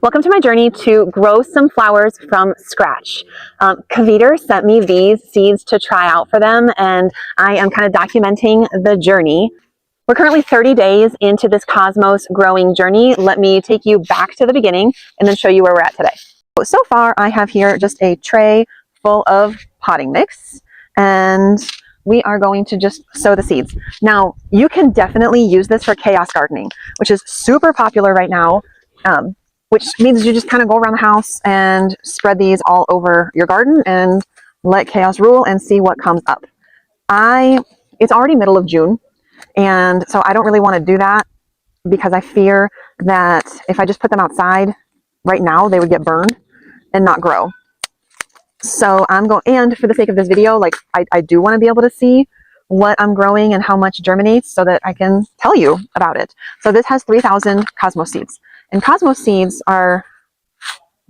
Welcome to my journey to grow some flowers from scratch. KVITER sent me these seeds to try out for them, and I am kind of documenting the journey. We're currently 30 days into this Cosmos growing journey. Let me take you back to the beginning and then show you where we're at today. So far, I have here just a tray full of potting mix, and we are going to just sow the seeds. Now, you can definitely use this for chaos gardening, which is super popular right now. Which means you just kind of go around the house and spread these all over your garden and let chaos rule and see what comes up. It's already middle of June, and so I don't really want to do that because I fear that if I just put them outside right now, they would get burned and not grow. So and for the sake of this video, like I do want to be able to see what I'm growing and how much germinates so that I can tell you about it. So this has 3,000 Cosmos seeds. And Cosmos seeds are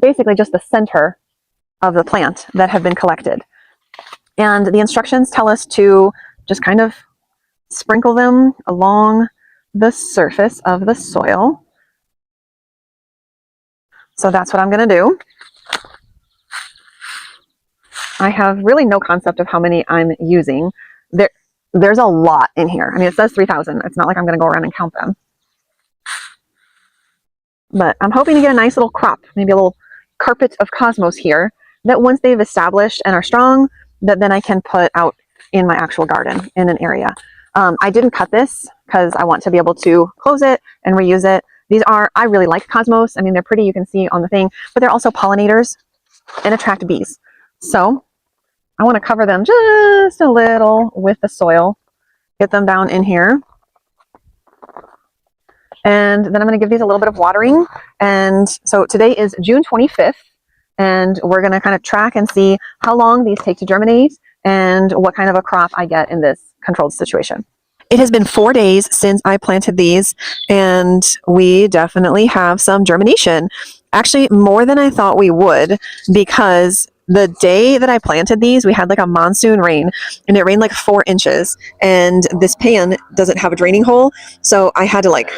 basically just the center of the plant that have been collected. And the instructions tell us to just kind of sprinkle them along the surface of the soil. So that's what I'm going to do. I have really no concept of how many I'm using. There's a lot in here. I mean, it says 3,000. It's not like I'm going to go around and count them. But I'm hoping to get a nice little crop, maybe a little carpet of Cosmos here, that once they've established and are strong, that then I can put out in my actual garden in an area. I didn't cut this because I want to be able to close it and reuse it. I really like Cosmos. I mean, they're pretty, you can see on the thing, but they're also pollinators and attract bees. So I want to cover them just a little with the soil, get them down in here. And then I'm going to give these a little bit of watering. And so today is June 25th, and we're going to kind of track and see how long these take to germinate and what kind of a crop I get in this controlled situation. It has been 4 days since I planted these, and we definitely have some germination. Actually, more than I thought we would, because the day that I planted these, we had like a monsoon rain, and it rained like 4 inches, and this pan doesn't have a draining hole, so I had to like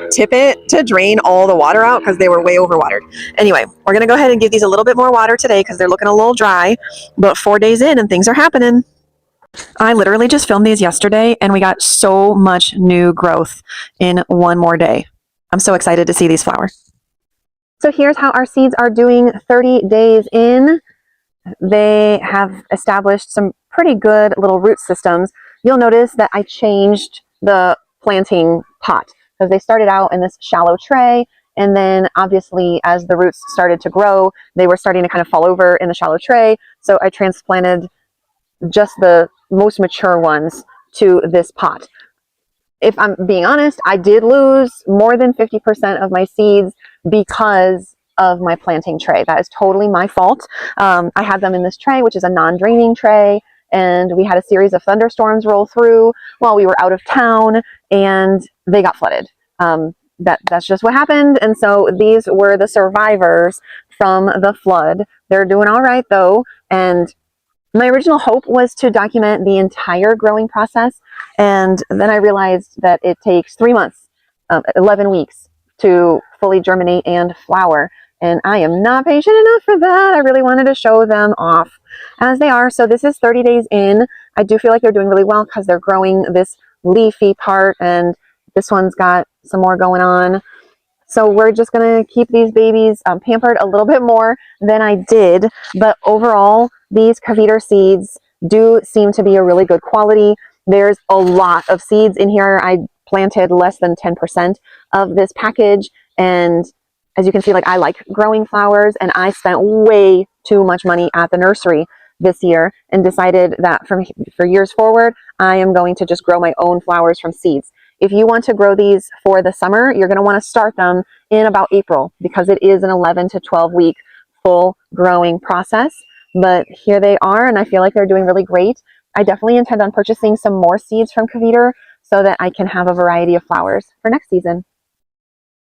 tip it to drain all the water out because they were way overwatered. Anyway, we're going to go ahead and give these a little bit more water today because they're looking a little dry, but 4 days in and things are happening. I literally just filmed these yesterday, and we got so much new growth in 1 more day. I'm so excited to see these flowers. So here's how our seeds are doing 30 days in. They have established some pretty good little root systems. You'll notice that I changed the planting pot because they started out in this shallow tray, and then obviously as the roots started to grow, they were starting to kind of fall over in the shallow tray. So I transplanted just the most mature ones to this pot. If I'm being honest, I did lose more than 50% of my seeds because of my planting tray. That is totally my fault. I had them in this tray, which is a non-draining tray, and we had a series of thunderstorms roll through while we were out of town, and they got flooded. That's just what happened, and so these were the survivors from the flood. They're doing all right though, and my original hope was to document the entire growing process, and then I realized that it takes 3 months, 11 weeks to fully germinate and flower. And I am not patient enough for that. I really wanted to show them off as they are. So this is 30 days in. I do feel like they're doing really well because they're growing this leafy part, and this one's got some more going on. So we're just going to keep these babies pampered a little bit more than I did. But overall, these KVITER seeds do seem to be a really good quality. There's a lot of seeds in here. I planted less than 10% of this package, and as you can see, like, I like growing flowers, and I spent way too much money at the nursery this year and decided that for years forward, I am going to just grow my own flowers from seeds. If you want to grow these for the summer, you're going to want to start them in about April because it is an 11 to 12 week full growing process. But here they are, and I feel like they're doing really great. I definitely intend on purchasing some more seeds from KVITER so that I can have a variety of flowers for next season.